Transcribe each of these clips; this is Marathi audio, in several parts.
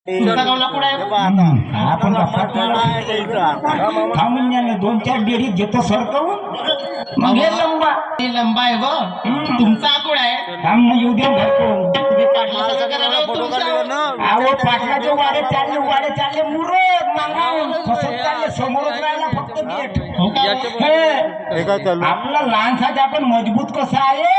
तुमचा गावला कुठे आहे आपण थांबून दोन चार डेरी घेतो सरकवून मग हे लंबा लंबा आहे व तुमचा आकुड आहे थांब ना येऊ दे घरको तुम्ही पाटलाचं करायला तुमचा अहो पाटलाचे वाडे चालले मुरत मागावून फसत चालले समोरच राहिला फक्त गेट हो का हे, आपला लहानसा आपण मजबूत कसा आहे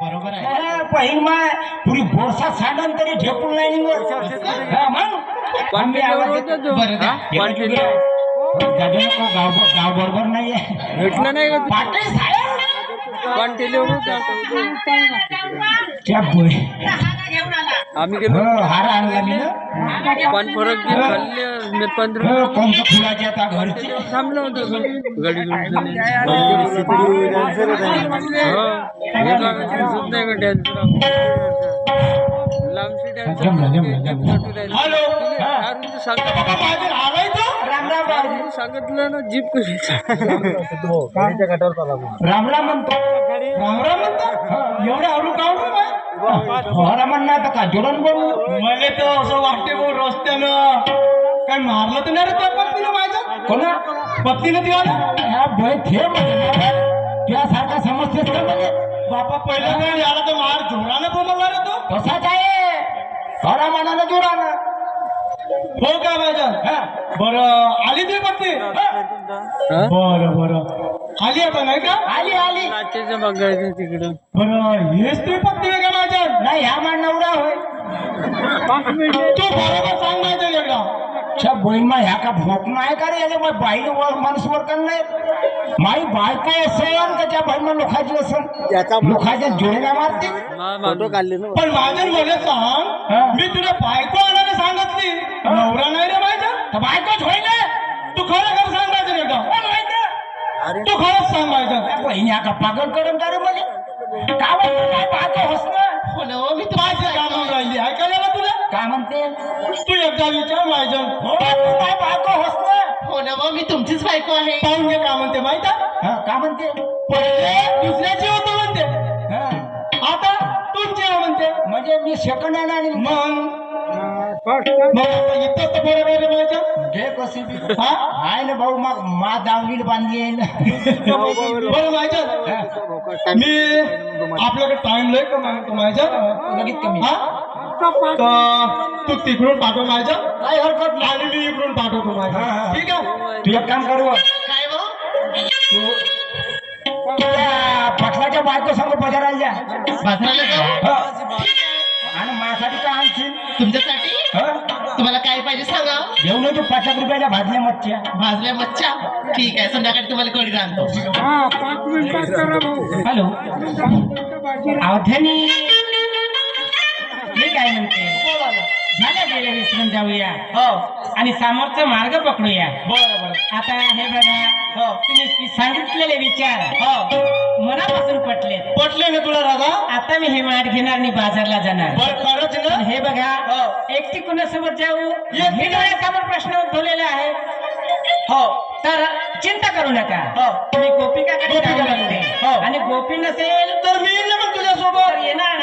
बरोबर आहे पहिल माय पुरी बोरसा सांडून तरी झेपून नाही निघत. हा, मग आम्ही आवाज देतो. बरं द्या गाजू नको, गाव बरोबर नाहीये भेटलं नाही का पाटील साहेब क्या बोल आम्ही गेलो हार आणला मी ना पान फरक खाल्ले 15 कोणतं फुलाचे आता घरची थांबलो होतो गाडी हॅलो सांगितलं ना जीप कशी राम राम म्हणतो एवढ्या हळू का म्हणणार का जोडून बोलू मला तर असं वाटते भाऊ रस्त्यानं काय मारलं तर नाही रे त्या पत्नीनं माझ्या कोणा पत्नीनं तिला भय थे त्यासारखा समजतेस का म्हणजे बापा पहिला वेळ याला तर मार जोरानं बोलवणार रे तो तसाच आहे खरा मानानं जोरानं हो का माझ्या बरं आली ते पत्नी बरं आली आता नाही का आली नाचेचं बघायचं तिकडं बरं हेच ते पत्नी आहे का माझ्या नाही ह्या मान नवरा होय तो बरोबर सांग माझ्या एकदा अच्छा बहीण ह्या का भोक नाही का रे याला बाईने वर माणूस वर कर नाही माई बायको असेल त्याच्या बहीण लोकांची असेल लोकांच्या जोडीला मारते फोटो काढले ना पण माझ्या मला सांग मी तुला बायको आणायला सांगितली नवरा नाही रे माझ्या तर बायकोच होईल तू खरं खरं सांग माझ्या एकदा तू खरंच सांग माझ्या बहीण ह्या का पागल करून का रे मला काय पाहतो होस ना हो ना हो, मी तुम्हाला काय म्हणून राहिली ऐकायला ना तुला काय म्हणते तू एकदा विचार माझ्या तू काय पाहतो होस ना हो ना हो, मी तुमचीच बायको आहे पाहून घे का म्हणते माहित आहे का म्हणते पहिले दुसऱ्याची होतो म्हणते आता तुमची म्हणते म्हणजे मी सेकंड हँड आणि मग इथं तर बरोबर आहे माझ्या घे कशी बी आहे ना भाऊ मग मा दावणीला बांधली आहे ना बरं माझ्या मी आपल्याकडे टाइम लय कमी आहे माझ्या लगेच कमी तू तिकडून पाठव माझ्या काही हरकत नाही आणि मी इकडून पाठवतो माझ्या ठीक आहे तू एक काम करू काय हो पटलाच्या बायको समोर बाजाराला जा बाजाराला जाऊ आणि माझ्यासाठी काय आणशील तुमच्यासाठी तुम्हाला काय पाहिजे सांगा घेऊन येतो 5 रुपयाच्या भाजल्या मच्छ्या भाजल्या मच्छा ठीक आहे संध्याकाळी तुम्हाला कढी आणतो हॅलो अवधनी मी काय म्हणते झालं गेले विसरून जाऊया आणि समोरचा मार्ग पकडूया बरोबर आता हे बघा तुम्ही सांगितलेले विचार मनापासून पटले ना तुला राधा आता मी हे माठ घेणार आणि बाजारला जाणार खरंच ना हे बघा एकटी कुणासोबत जाऊ हे डोळ्यासमोर प्रश्न उद्भवलेला आहे हो तर चिंता करू नका तुम्ही गोपिकाकडे जाऊ लागते आणि गोपी नसेल तर मी येईल मग तुझ्यासोबत येणार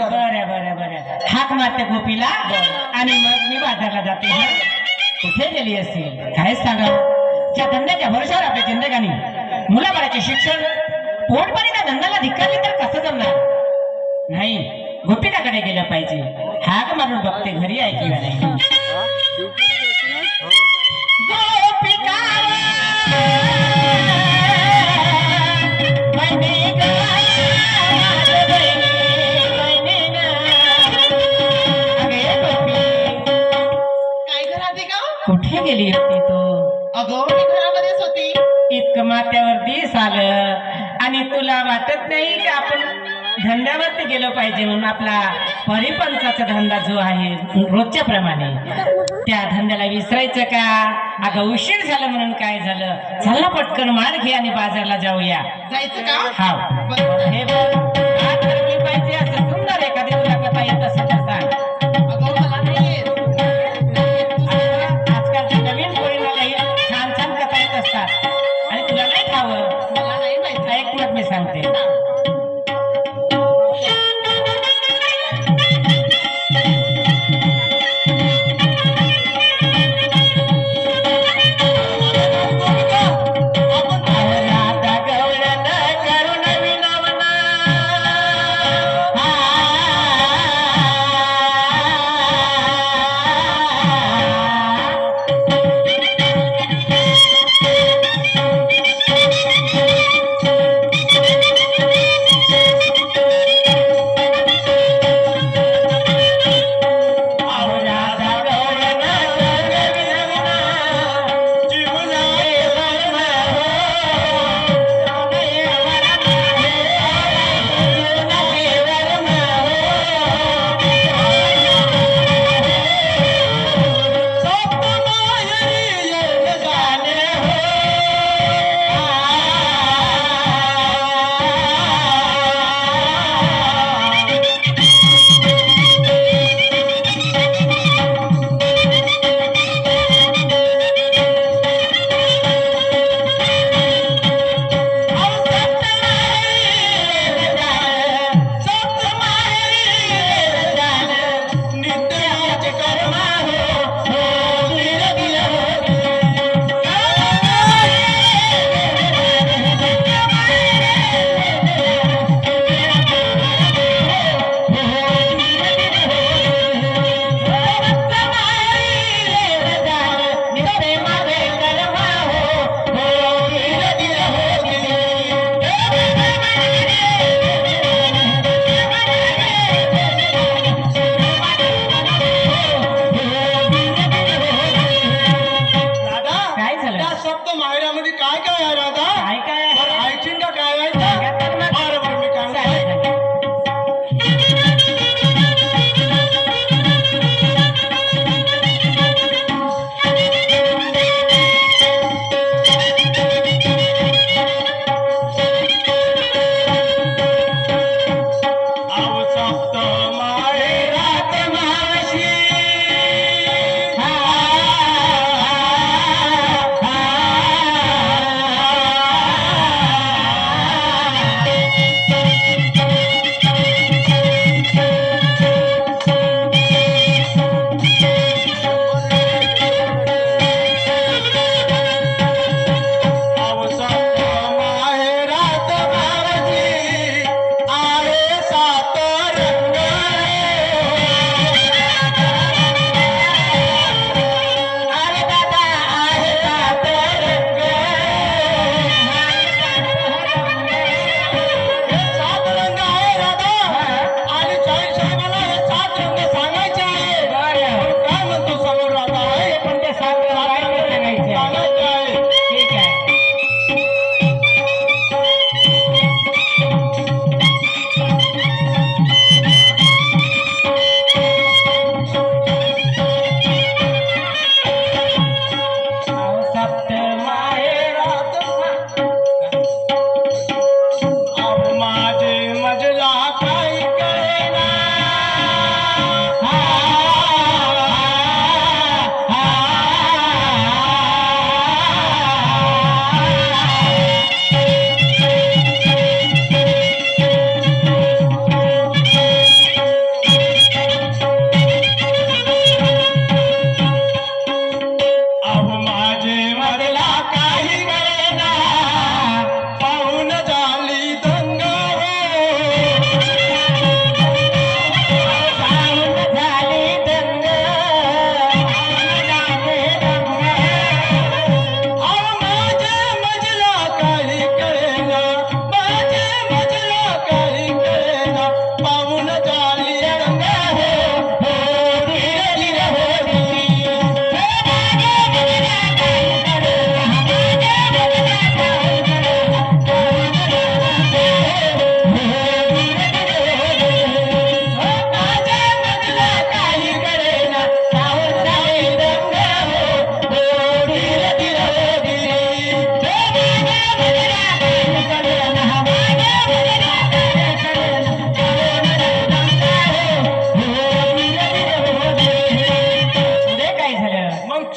बरं हाक मारते गोपीला आणि मग मी बाजारला जाते कुठे गेली असेल काय सांगा ज्या धंद्याच्या भरोशावर आपल्या जिंदगानी मुलाबाळाचे शिक्षण पोटपाणीच्या धंद्याला धिक्कारली तर कसं जमणार नाही गोपिकाकडे गेलं पाहिजे हाक मारून बघते घरी आहे किंवा नाही कुठे गेली होती तू अगो मी घरामध्येच होती इतकं माथ्यावरती आलं आणि तुला वाटत नाही का आपण धंद्यावरती गेलो पाहिजे म्हणून आपला परिपंचाचा धंदा जो आहे रोजच्या प्रमाणे त्या धंद्याला विसरायचं का अगं उशीर झालं म्हणून काय झालं चला पटकन मार घे आणि बाजारला जाऊया जायचं का हा हे पाहिजे असं सुंदर एखादी तुला कथा येत असेल तर सांग अगो मला नाही येत आजकालच्या नवीन पोरींना काही छान छान कथा येत असतात आणि तुला नाही खावं मला नाही माहिती एक मिनिट मी सांगते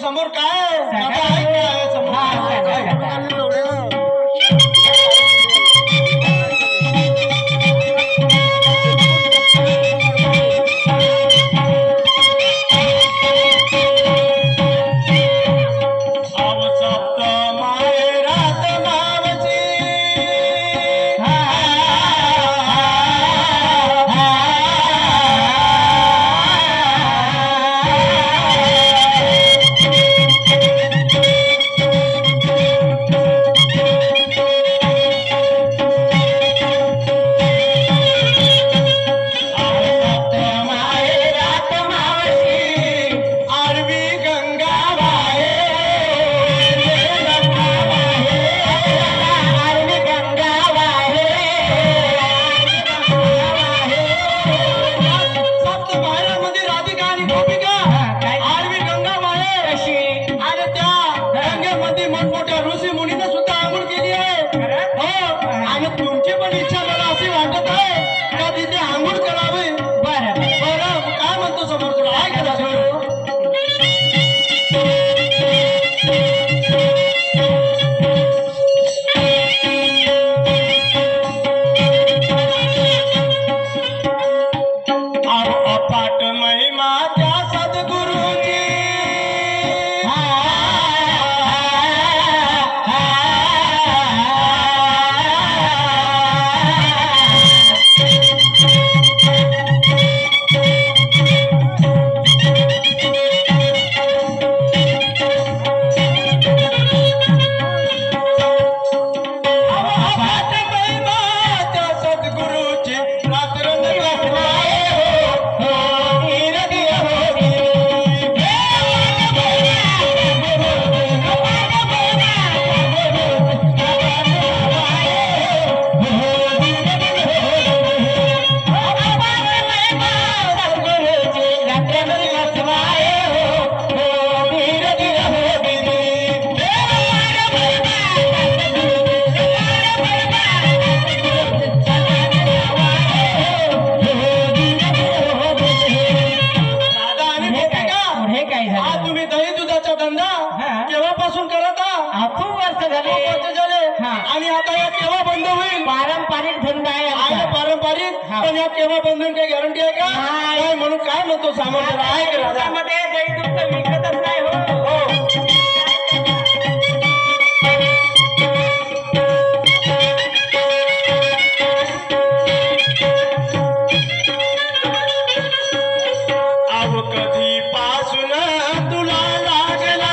समोर काय आता ऐक काय समोर हा, काय? सांगा, फोटो काढले तेवढे ना. आव सप्त माहेरात मावची माहेरात मावशी आरवी गंगा वाहे सप्त माहेरामध्ये राधिका आणि गोपिका आरवी गंगा वाहे आणि त्या गंगेमध्ये मोठमोठ्या ऋषी मुनीने सुद्धा आंघोळ केली आहे हो आणि तुमची पण इच्छा मला अशी वाटत आहे का तिथे आंघोळ करावी बरं बरं काय म्हणतो समोर तुला ऐक ना अपाट महिमा त्या सद्गुरूची अपाट महिमा त्या सद्गुरूची रात्रंदिवस वाहे हो निरदी हो दादा आणि पुढे काय गोपिका पुढे काय हा झालं तुम्ही दही दुधाचा धंदा हा. केव्हापासून करत आहात? खूप वर्ष झाले खूप वर्ष झाले हा. आणि आता या केव्हा बंद होईल पारंपरिक धंदा आहे आहे आमचा. पारंपरिक हा. पण या केव्हा बंद होईल काही गॅरंटी आहे का नाही. नाही म्हणून काय म्हणतो सामान जरा ऐक राजा दुधामध्ये दही दूध विकतच नाही हो अव कधी पासून तुला लागला